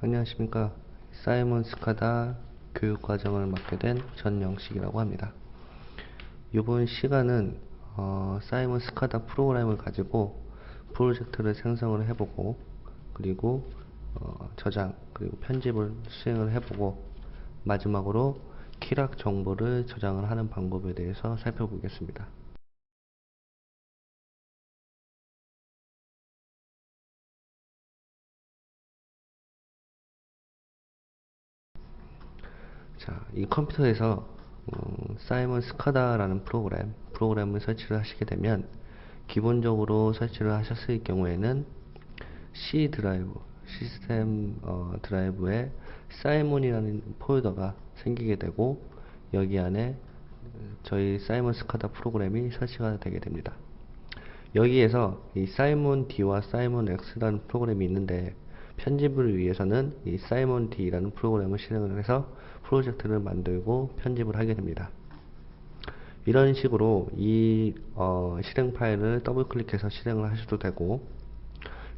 안녕하십니까. 사이먼 스카다 교육과정을 맡게 된 전영식이라고 합니다. 이번 시간은 사이먼 스카다 프로그램을 가지고 프로젝트를 생성을 해보고, 그리고 저장 그리고 편집을 수행을 해보고, 마지막으로 키락 정보를 저장을 하는 방법에 대해서 살펴보겠습니다. 자, 이 컴퓨터에서 사이먼 스카다라는 프로그램을 설치를 하시게 되면, 기본적으로 설치를 하셨을 경우에는 C 드라이브, 시스템 드라이브에 사이먼이라는 폴더가 생기게 되고, 여기 안에 저희 사이먼 스카다 프로그램이 설치가 되게 됩니다. 여기에서 이 사이먼 D와 사이먼 X라는 프로그램이 있는데, 편집을 위해서는 이 사이먼 D라는 프로그램을 실행을 해서 프로젝트를 만들고 편집을 하게 됩니다. 이런 식으로 이 실행 파일을 더블 클릭해서 실행을 하셔도 되고,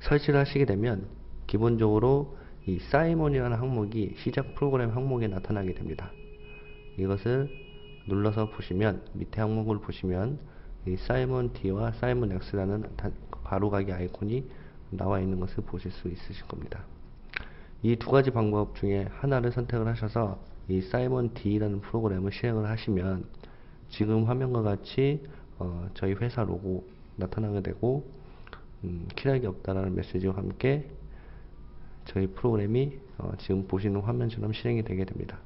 설치를 하시게 되면 기본적으로 이 사이먼이라는 항목이 시작 프로그램 항목에 나타나게 됩니다. 이것을 눌러서 보시면, 밑에 항목을 보시면 이 사이먼 D와 사이먼 X라는 바로가기 아이콘이 나와 있는 것을 보실 수 있으실 겁니다. 이 두 가지 방법 중에 하나를 선택을 하셔서 이 사이먼 D라는 프로그램을 실행을 하시면, 지금 화면과 같이 저희 회사 로고 나타나게 되고, 키락이 없다라는 메시지와 함께 저희 프로그램이 지금 보시는 화면처럼 실행이 되게 됩니다.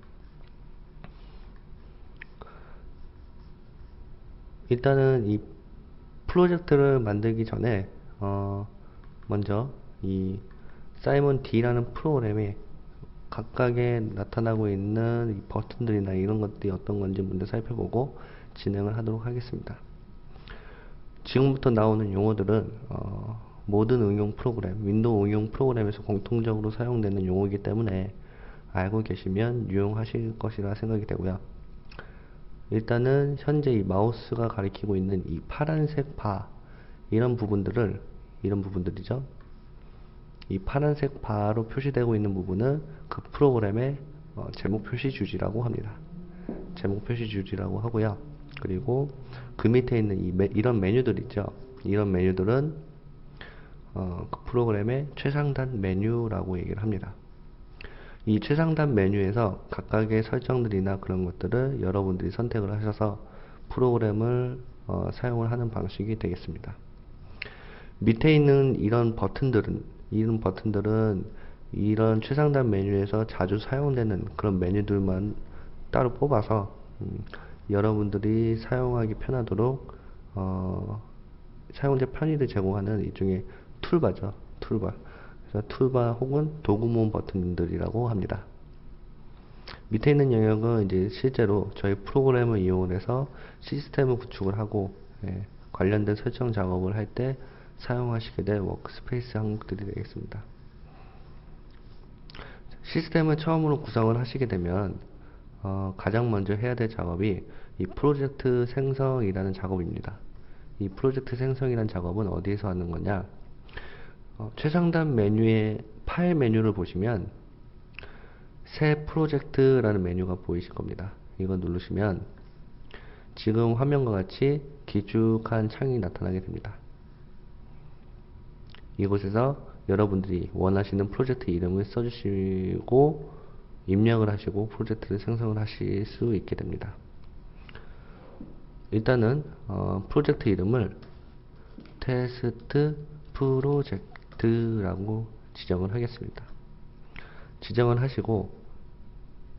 일단은 이 프로젝트를 만들기 전에 먼저 이 사이먼 D라는 프로그램에 각각에 나타나고 있는 이 버튼들이나 이런 것들이 어떤 건지 먼저 살펴보고 진행을 하도록 하겠습니다. 지금부터 나오는 용어들은 모든 응용 프로그램, 윈도우 응용 프로그램에서 공통적으로 사용되는 용어이기 때문에 알고 계시면 유용하실 것이라 생각이 되고요. 일단은 현재 이 마우스가 가리키고 있는 이 파란색 바, 이런 부분들이죠. 이 파란색 바로 표시되고 있는 부분은 그 프로그램의 제목 표시 주지라고 합니다. 제목 표시 주지라고 하고요. 그리고 그 밑에 있는 이런 메뉴들 있죠. 이런 메뉴들은 그 프로그램의 최상단 메뉴라고 얘기를 합니다. 이 최상단 메뉴에서 각각의 설정들이나 그런 것들을 여러분들이 선택을 하셔서 프로그램을 사용을 하는 방식이 되겠습니다. 밑에 있는 이런 버튼들은 이런 최상단 메뉴에서 자주 사용되는 그런 메뉴들만 따로 뽑아서 여러분들이 사용하기 편하도록 사용자 편의를 제공하는 일종의 툴바죠. 툴바. 그래서 툴바 혹은 도구 모음 버튼들이라고 합니다. 밑에 있는 영역은 이제 실제로 저희 프로그램을 이용해서 시스템을 구축을 하고, 관련된 설정 작업을 할 때 사용하시게 될 워크스페이스 항목들이 되겠습니다. 시스템을 처음으로 구성을 하시게 되면 가장 먼저 해야 될 작업이 이 프로젝트 생성이라는 작업입니다. 이 프로젝트 생성이라는 작업은 어디에서 하는 거냐? 최상단 메뉴의 파일 메뉴를 보시면 새 프로젝트라는 메뉴가 보이실 겁니다. 이거 누르시면 지금 화면과 같이 길쭉한 창이 나타나게 됩니다. 이곳에서 여러분들이 원하시는 프로젝트 이름을 써주시고 입력을 하시고 프로젝트를 생성을 하실 수 있게 됩니다. 일단은 프로젝트 이름을 테스트 프로젝트라고 지정을 하겠습니다. 지정을 하시고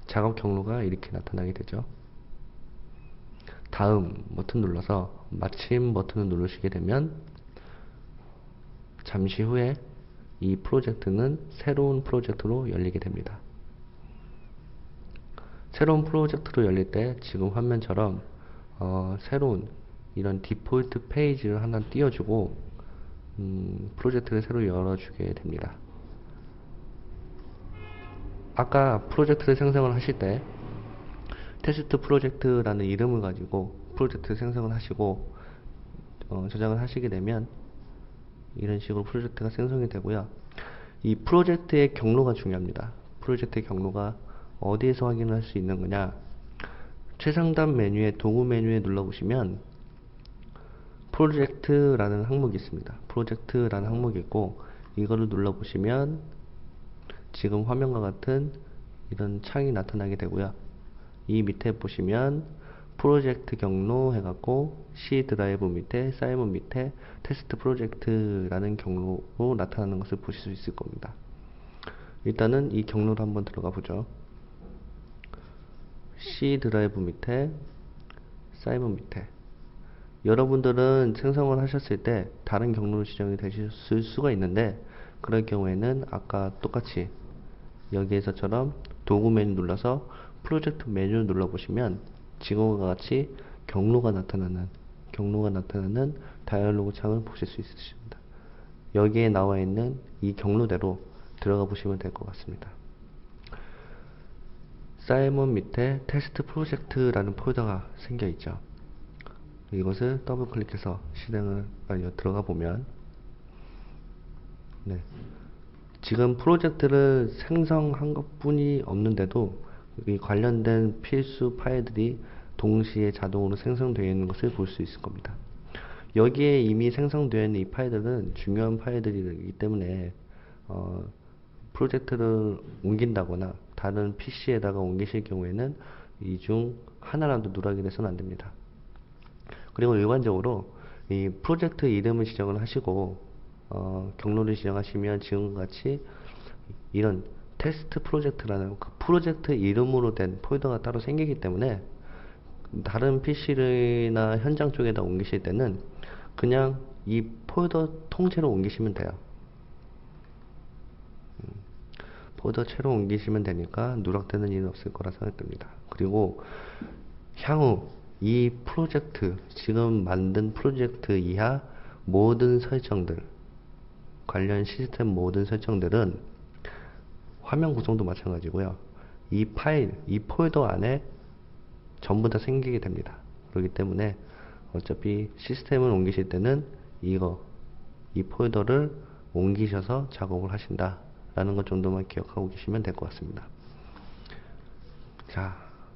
작업 경로가 이렇게 나타나게 되죠. 다음 버튼 눌러서 마침 버튼을 누르시게 되면 잠시 후에 이 프로젝트는 새로운 프로젝트로 열리게 됩니다. 새로운 프로젝트로 열릴 때 지금 화면처럼 새로운 이런 디폴트 페이지를 하나 띄워주고 프로젝트를 새로 열어주게 됩니다. 아까 프로젝트를 생성을 하실 때 테스트 프로젝트라는 이름을 가지고 프로젝트 생성을 하시고 저장을 하시게 되면 이런 식으로 프로젝트가 생성이 되고요. 이 프로젝트의 경로가 중요합니다. 프로젝트의 경로가 어디에서 확인할 수 있는 거냐? 최상단 메뉴에 도구 메뉴에 눌러보시면 프로젝트라는 항목이 있습니다. 프로젝트라는 항목이 있고 이거를 눌러보시면 지금 화면과 같은 이런 창이 나타나게 되고요. 이 밑에 보시면 프로젝트 경로 해갖고 C 드라이브 밑에 사이먼 밑에 테스트 프로젝트라는 경로로 나타나는 것을 보실 수 있을 겁니다. 일단은 이 경로로 한번 들어가 보죠. C 드라이브 밑에 사이먼 밑에 여러분들은 생성을 하셨을 때 다른 경로로 지정이 되실 수가 있는데 그럴 경우에는 아까 똑같이 여기에서처럼 도구 메뉴 눌러서 프로젝트 메뉴 눌러보시면 지금과 같이 경로가 나타나는 다이얼로그 창을 보실 수 있으십니다. 여기에 나와 있는 이 경로대로 들어가 보시면 될 것 같습니다. 사이먼 밑에 테스트 프로젝트라는 폴더가 생겨 있죠. 이것을 더블 클릭해서 들어가 보면 네. 지금 프로젝트를 생성한 것 뿐이 없는데도 이 관련된 필수 파일들이 동시에 자동으로 생성되어 있는 것을 볼 수 있을 겁니다. 여기에 이미 생성되어 있는 이 파일들은 중요한 파일들이기 때문에 프로젝트를 옮긴다거나 다른 PC에다가 옮기실 경우에는 이 중 하나라도 누락이 돼서는 안 됩니다. 그리고 일반적으로 이 프로젝트 이름을 지정을 하시고 경로를 지정하시면 지금과 같이 이런 테스트 프로젝트라는 그 프로젝트 이름으로 된 폴더가 따로 생기기 때문에 다른 PC나 현장 쪽에다 옮기실 때는 그냥 이 폴더 통째로 옮기시면 돼요. 폴더채로 옮기시면 되니까 누락되는 일은 없을 거라 생각됩니다. 그리고 향후 이 프로젝트, 지금 만든 프로젝트 이하 모든 설정들, 관련 시스템 모든 설정들은 화면 구성도 마찬가지고요. 이 파일, 이 폴더 안에 전부 다 생기게 됩니다. 그렇기 때문에 어차피 시스템을 옮기실 때는 이 폴더를 옮기셔서 작업을 하신다 라는 것 정도만 기억하고 계시면 될 것 같습니다. 자,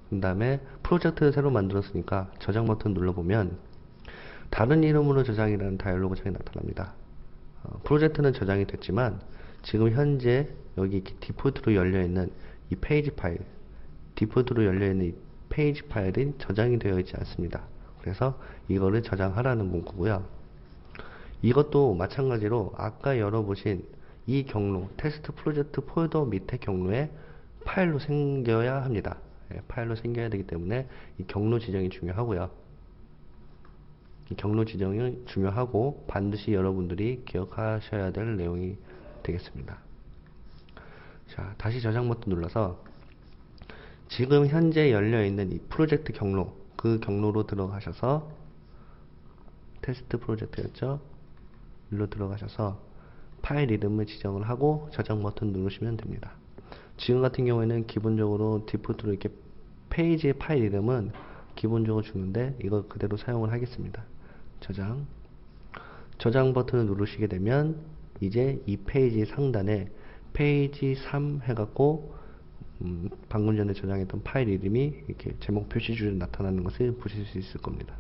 그 다음에 프로젝트를 새로 만들었으니까 저장 버튼 눌러보면 다른 이름으로 저장이라는 다이얼로그 창이 나타납니다. 프로젝트는 저장이 됐지만 지금 현재 여기 이렇게 디폴트로 열려있는 이 페이지 파일, 디폴트로 열려있는 이 페이지 파일이 저장이 되어 있지 않습니다. 그래서 이거를 저장하라는 문구고요. 이것도 마찬가지로 아까 열어보신 이 경로, 테스트 프로젝트 폴더 밑에 경로에 파일로 생겨야 합니다. 파일로 생겨야 되기 때문에 이 경로 지정이 중요하고요. 이 경로 지정이 중요하고 반드시 여러분들이 기억하셔야 될 내용이 되겠습니다. 자, 다시 저장 버튼 눌러서 지금 현재 열려있는 이 프로젝트 경로, 그 경로로 들어가셔서 테스트 프로젝트였죠? 일로 들어가셔서 파일 이름을 지정을 하고 저장 버튼 누르시면 됩니다. 지금 같은 경우에는 기본적으로 디폴트로 이렇게 페이지의 파일 이름은 기본적으로 주는데 이거 그대로 사용을 하겠습니다. 저장 버튼을 누르시게 되면 이제 이 페이지 상단에 페이지 3 해갖고 방금 전에 저장했던 파일 이름이 이렇게 제목 표시줄에 나타나는 것을 보실 수 있을 겁니다.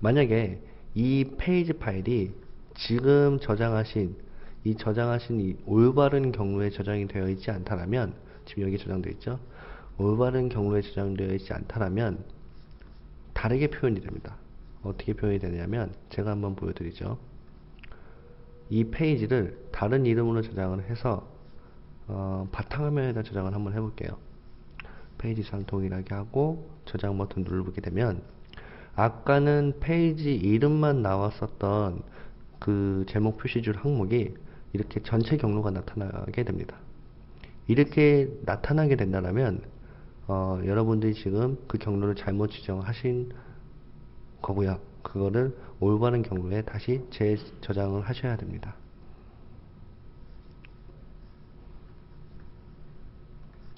만약에 이 페이지 파일이 지금 저장하신 이 올바른 경로에 저장이 되어 있지 않다라면, 지금 여기 저장되어 있죠? 올바른 경로에 저장되어 있지 않다라면 다르게 표현이 됩니다. 어떻게 표현이 되냐면 제가 한번 보여드리죠. 이 페이지를 다른 이름으로 저장을 해서 바탕화면에다 저장을 한번 해볼게요. 페이지상 동일하게 하고 저장 버튼 누르게 되면 아까는 페이지 이름만 나왔었던 그 제목 표시줄 항목이 이렇게 전체 경로가 나타나게 됩니다. 이렇게 나타나게 된다면 여러분들이 지금 그 경로를 잘못 지정하신 거고요. 그거를 올바른 경로에 다시 재저장을 하셔야 됩니다.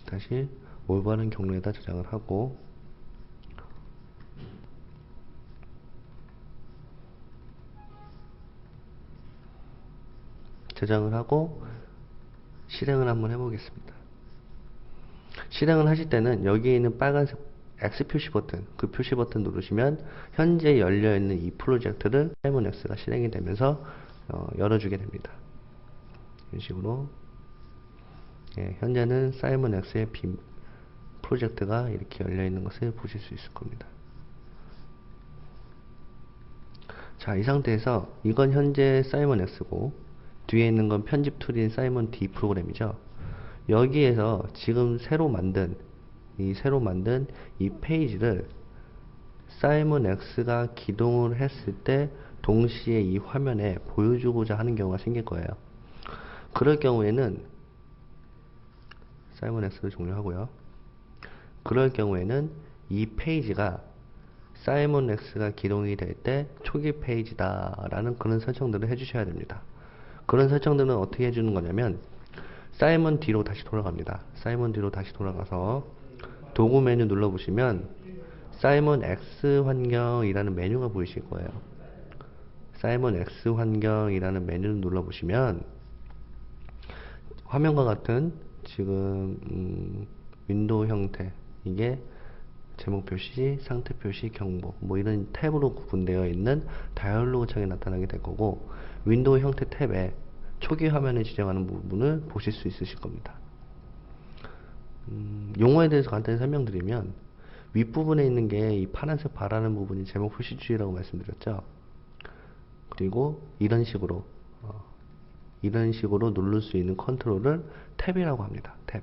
다시 올바른 경로에다 저장을 하고 실행을 한번 해보겠습니다. 실행을 하실 때는 여기에 있는 빨간색 X 표시 버튼, 그 표시 버튼 누르시면 현재 열려있는 이 프로젝트를 사이먼X가 실행이 되면서 열어주게 됩니다. 이런 식으로 현재는 사이먼X의 프로젝트가 이렇게 열려있는 것을 보실 수 있을 겁니다. 자, 이 상태에서 이건 현재 사이먼X고 뒤에 있는 건 편집 툴인 사이먼D 프로그램이죠. 여기에서 지금 새로 만든 이 페이지를 사이먼X가 기동을 했을 때 동시에 이 화면에 보여주고자 하는 경우가 생길 거예요. 그럴 경우에는 사이먼X를 종료하고요. 그럴 경우에는 이 페이지가 사이먼X가 기동이 될 때 초기 페이지다 라는 그런 설정들을 해주셔야 됩니다. 그런 설정들은 어떻게 해주는 거냐면 사이먼D로 다시 돌아갑니다. 사이먼D로 다시 돌아가서 도구 메뉴 눌러보시면 사이먼X 환경이라는 메뉴가 보이실 거예요. 사이먼X 환경이라는 메뉴를 눌러보시면 화면과 같은 지금 윈도우 형태, 이게 제목 표시, 상태 표시, 경보 뭐 이런 탭으로 구분되어 있는 다이얼로그 창이 나타나게 될 거고, 윈도우 형태 탭에 초기 화면을 지정하는 부분을 보실 수 있으실 겁니다. 용어에 대해서 간단히 설명드리면 윗부분에 있는 게 이 파란색 바라는 부분이 제목 표시 주의라고 말씀드렸죠. 그리고 이런 식으로 누를 수 있는 컨트롤을 탭이라고 합니다. 탭.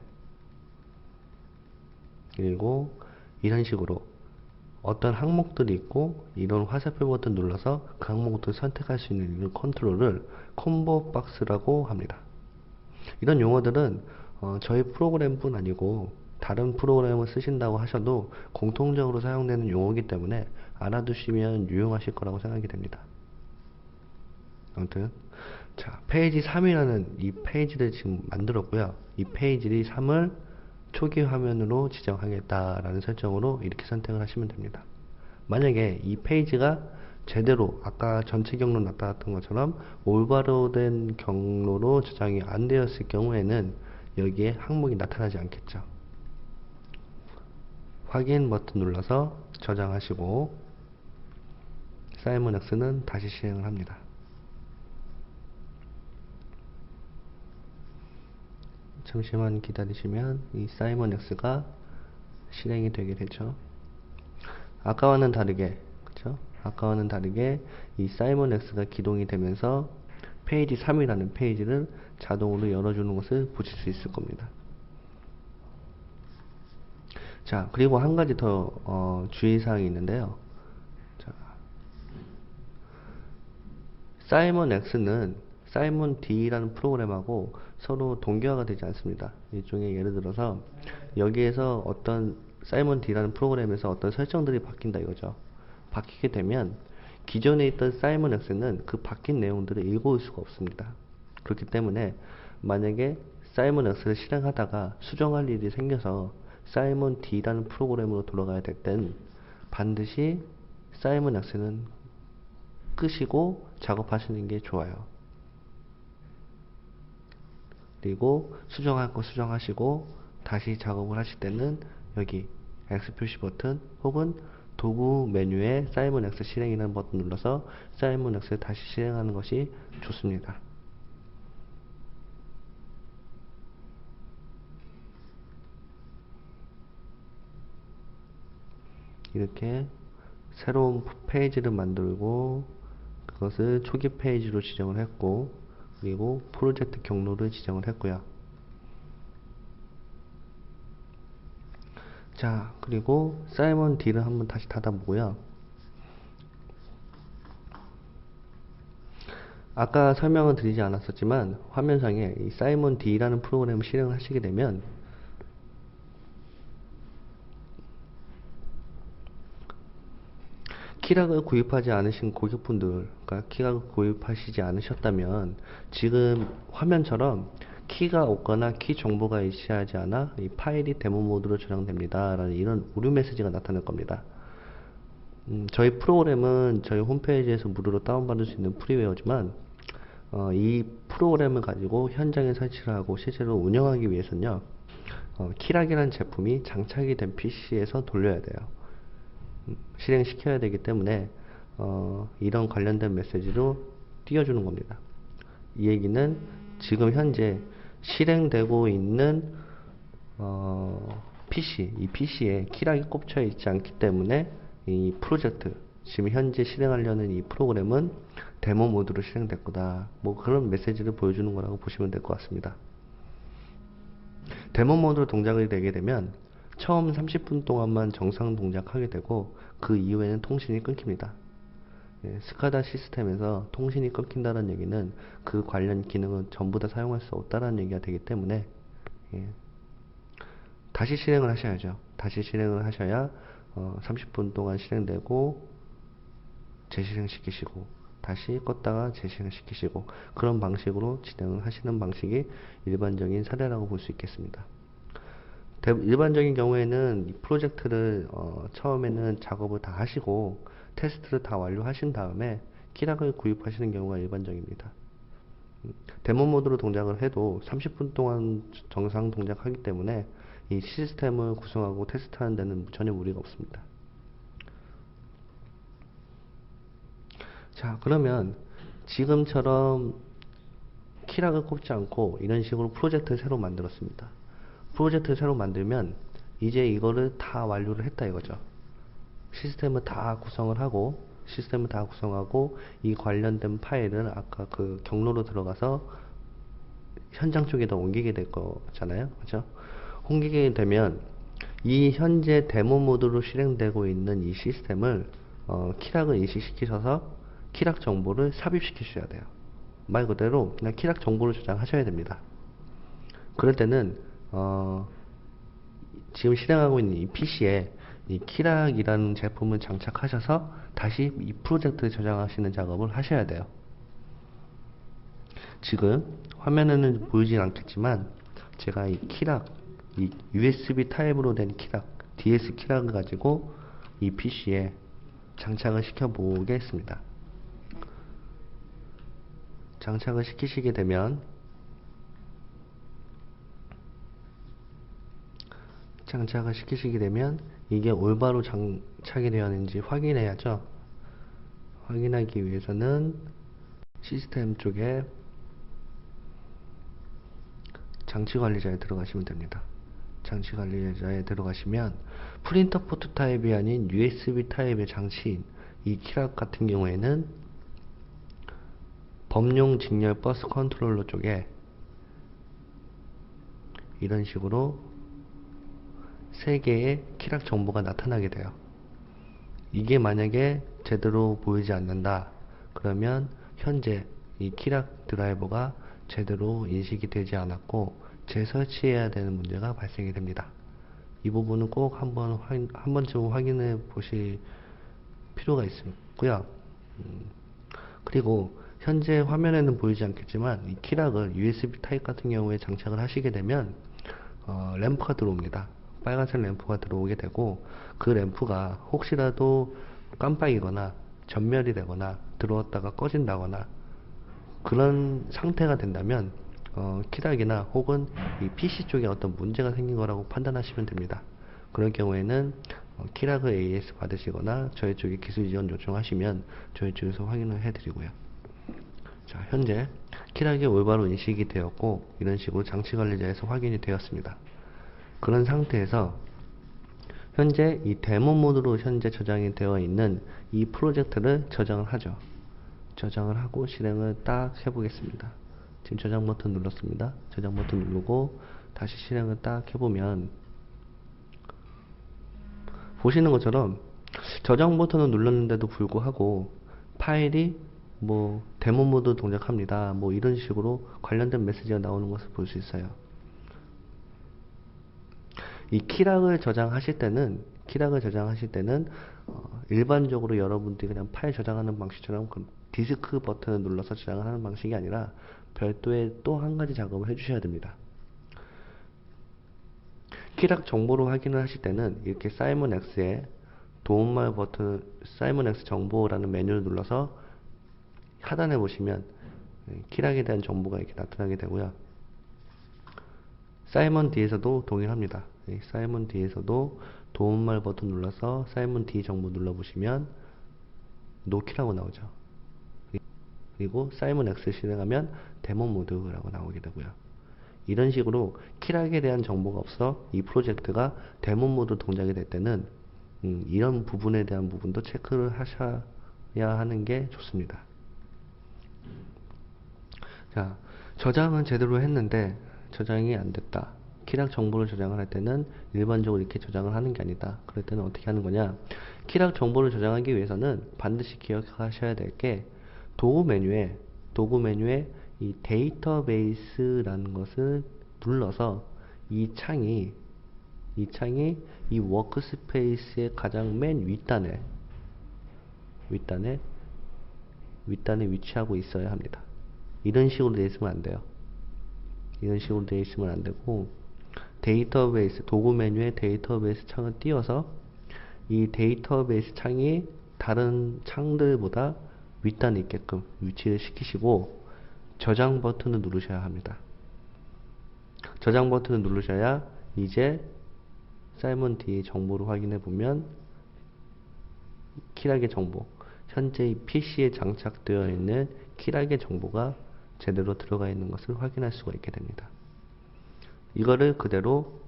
그리고 이런 식으로 어떤 항목들이 있고 이런 화살표 버튼 눌러서 그 항목들을 선택할 수 있는 이런 컨트롤을 콤보 박스라고 합니다. 이런 용어들은 저희 프로그램뿐 아니고 다른 프로그램을 쓰신다고 하셔도 공통적으로 사용되는 용어이기 때문에 알아두시면 유용하실 거라고 생각이 됩니다. 아무튼 자, 페이지 3이라는 이 페이지를 지금 만들었고요. 이 페이지 3을 초기 화면으로 지정하겠다라는 설정으로 이렇게 선택을 하시면 됩니다. 만약에 이 페이지가 제대로 아까 전체 경로 나타났던 것처럼 올바로 된 경로로 저장이 안 되었을 경우에는 여기에 항목이 나타나지 않겠죠. 확인 버튼 눌러서 저장하시고 사이먼X는 다시 실행을 합니다. 잠시만 기다리시면 이 사이먼X가 실행이 되게 되죠. 아까와는 다르게, 그쵸? 아까와는 다르게 이 사이먼X가 기동이 되면서 페이지 3이라는 페이지를 자동으로 열어주는 것을 보실 수 있을 겁니다. 자, 그리고 한 가지 더 주의사항이 있는데요. 자, 사이먼X는 사이먼D라는 프로그램하고 서로 동기화가 되지 않습니다. 일종의 예를 들어서 여기에서 어떤 사이먼D라는 프로그램에서 어떤 설정들이 바뀐다 이거죠. 바뀌게 되면 기존에 있던 사이먼X는 그 바뀐 내용들을 읽어올 수가 없습니다. 그렇기 때문에 만약에 사이먼X를 실행하다가 수정할 일이 생겨서 사이먼D라는 프로그램으로 돌아가야 될 땐 반드시 사이먼X는 끄시고 작업하시는 게 좋아요. 그리고 수정할 거 수정하시고 다시 작업을 하실 때는 여기 X 표시 버튼 혹은 도구 메뉴에 사이먼X 실행이라는 버튼 눌러서 사이먼X를 다시 실행하는 것이 좋습니다. 이렇게 새로운 페이지를 만들고 그것을 초기 페이지로 지정을 했고, 그리고 프로젝트 경로를 지정을 했고요. 자, 그리고 사이먼D를 한번 다시 닫아보고요. 아까 설명을 드리지 않았었지만 화면상에 이 사이먼D라는 프로그램을 실행을 하시게 되면 키락을 구입하지 않으신 고객분들, 그러니까 키락을 구입하시지 않으셨다면 지금 화면처럼 키가 없거나 키 정보가 일치하지 않아 이 파일이 데모 모드로 저장됩니다 라는 이런 오류 메시지가 나타날 겁니다. 저희 프로그램은 저희 홈페이지에서 무료로 다운받을 수 있는 프리웨어지만 이 프로그램을 가지고 현장에 설치를 하고 실제로 운영하기 위해서는요, 키락이라는 제품이 장착이 된 PC에서 돌려야 돼요. 실행시켜야 되기 때문에 이런 관련된 메시지로 띄워주는 겁니다. 이 얘기는 지금 현재 실행되고 있는 PC, 이 PC에 키락이 꼽혀 있지 않기 때문에 이 프로젝트, 지금 현재 실행하려는 이 프로그램은 데모 모드로 실행될 거다. 뭐 그런 메시지를 보여주는 거라고 보시면 될 것 같습니다. 데모 모드로 동작이 되게 되면 처음 30분 동안만 정상 동작하게 되고 그 이후에는 통신이 끊깁니다. 스카다 시스템에서 통신이 끊긴다는 얘기는 그 관련 기능은 전부 다 사용할 수 없다는 얘기가 되기 때문에 다시 실행을 하셔야죠. 다시 실행을 하셔야 30분 동안 실행되고 재실행 시키시고 다시 껐다가 재실행 시키시고 그런 방식으로 진행을 하시는 방식이 일반적인 사례라고 볼 수 있겠습니다. 일반적인 경우에는 이 프로젝트를 처음에는 작업을 다 하시고 테스트를 다 완료하신 다음에 키락을 구입하시는 경우가 일반적입니다. 데모 모드로 동작을 해도 30분 동안 정상 동작하기 때문에 이 시스템을 구성하고 테스트하는 데는 전혀 무리가 없습니다. 자, 그러면 지금처럼 키락을 꼽지 않고 이런 식으로 프로젝트를 새로 만들었습니다. 프로젝트를 새로 만들면 이제 이거를 다 완료를 했다 이거죠. 시스템을 다 구성하고 이 관련된 파일을 아까 그 경로로 들어가서 현장 쪽에다 옮기게 될 거잖아요. 그죠? 옮기게 되면 이 현재 데모 모드로 실행되고 있는 이 시스템을 키락을 인식시키셔서 키락 정보를 삽입시키셔야 돼요. 말 그대로 그냥 키락 정보를 저장하셔야 됩니다. 그럴 때는 지금 실행하고 있는 이 PC에 이 키락이라는 제품을 장착하셔서 다시 이 프로젝트를 저장하시는 작업을 하셔야 돼요. 지금 화면에는 보이진 않겠지만 제가 이 키락, 이 USB 타입으로 된 키락, DS 키락을 가지고 이 PC에 장착을 시켜 보겠습니다. 장착을 시키시게 되면 이게 올바로 장착이 되었는지 확인해야죠. 확인하기 위해서는 시스템 쪽에 장치관리자에 들어가시면 됩니다. 장치관리자에 들어가시면 프린터 포트 타입이 아닌 USB 타입의 장치인 이 키락 같은 경우에는 범용 직렬 버스 컨트롤러 쪽에 이런 식으로 3개의 키락 정보가 나타나게 돼요. 이게 만약에 제대로 보이지 않는다 그러면 현재 이 키락 드라이버가 제대로 인식이 되지 않았고 재설치해야 되는 문제가 발생이 됩니다. 이 부분은 꼭 한 번쯤 확인해 보실 필요가 있고요. 그리고 현재 화면에는 보이지 않겠지만 이 키락을 USB 타입 같은 경우에 장착을 하시게 되면 램프가 들어옵니다. 빨간색 램프가 들어오게 되고 그 램프가 혹시라도 깜빡이거나 전멸이 되거나 들어왔다가 꺼진다거나 그런 상태가 된다면 키락이나 혹은 이 PC 쪽에 어떤 문제가 생긴 거라고 판단하시면 됩니다. 그럴 경우에는 키락을 AS 받으시거나 저희 쪽에 기술 지원 요청하시면 저희 쪽에서 확인을 해드리고요. 자, 현재 키락이 올바로 인식이 되었고 이런 식으로 장치관리자에서 확인이 되었습니다. 그런 상태에서 현재 이 데모 모드로 현재 저장이 되어 있는 이 프로젝트를 저장을 하죠. 저장을 하고 실행을 딱 해보겠습니다. 지금 저장 버튼 눌렀습니다. 저장 버튼 누르고 다시 실행을 딱 해보면 보시는 것처럼 저장 버튼을 눌렀는데도 불구하고 파일이 뭐 데모 모드 동작합니다. 뭐 이런 식으로 관련된 메시지가 나오는 것을 볼 수 있어요. 이 키락을 저장하실 때는 일반적으로 여러분들이 그냥 파일 저장하는 방식처럼 디스크 버튼을 눌러서 저장을 하는 방식이 아니라 별도의 또 한 가지 작업을 해주셔야 됩니다. 키락 정보를 확인을 하실 때는 이렇게 사이먼X에 도움말 버튼 사이먼X 정보라는 메뉴를 눌러서 하단에 보시면 키락에 대한 정보가 이렇게 나타나게 되고요. 사이먼 D에서도 동일합니다. 사이먼 D에서도 도움말 버튼 눌러서 사이먼 D 정보 눌러보시면 노키라고 나오죠. 그리고 사이먼 X 실행하면 데모 모드라고 나오게 되고요. 이런 식으로 키락에 대한 정보가 없어 이 프로젝트가 데모 모드 동작이 될 때는 이런 부분에 대한 부분도 체크를 하셔야 하는 게 좋습니다. 자, 저장은 제대로 했는데 저장이 안 됐다. 키락 정보를 저장을 할 때는 일반적으로 이렇게 저장을 하는 게 아니다. 그럴 때는 어떻게 하는 거냐? 키락 정보를 저장하기 위해서는 반드시 기억하셔야 될 게 도구 메뉴에 이 데이터베이스라는 것을 눌러서 이 창이 이 워크스페이스의 가장 맨 윗단에 위치하고 있어야 합니다. 이런 식으로 되어 있으면 안 돼요. 이런 식으로 되어 있으면 안 되고, 데이터베이스, 도구 메뉴에 데이터베이스 창을 띄워서 이 데이터베이스 창이 다른 창들보다 윗단에 있게끔 위치를 시키시고 저장 버튼을 누르셔야 합니다. 저장 버튼을 누르셔야 이제 사이먼 D의 정보를 확인해 보면 키락의 정보, 현재 이 PC에 장착되어 있는 키락의 정보가 제대로 들어가 있는 것을 확인할 수가 있게 됩니다. 이거를 그대로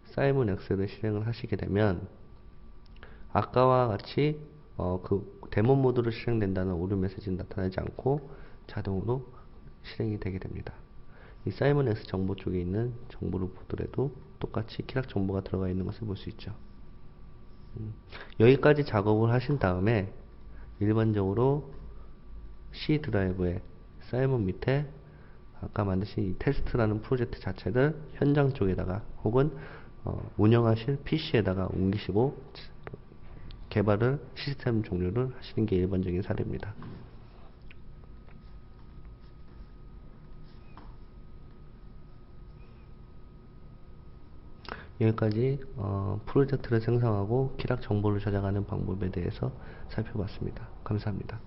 사이먼 X를 실행을 하시게 되면 아까와 같이 그 데모 모드로 실행된다는 오류 메시지는 나타나지 않고 자동으로 실행이 되게 됩니다. 이 사이먼 X 정보 쪽에 있는 정보를 보더라도 똑같이 키락 정보가 들어가 있는 것을 볼 수 있죠. 여기까지 작업을 하신 다음에 일반적으로 C 드라이브에 사이먼 밑에 아까 만드신 이 테스트라는 프로젝트 자체를 현장 쪽에다가 혹은 운영하실 PC에다가 옮기시고 개발을 시스템 종료를 하시는 게 일반적인 사례입니다. 여기까지 프로젝트를 생성하고 키락 정보를 저장하는 방법에 대해서 살펴봤습니다. 감사합니다.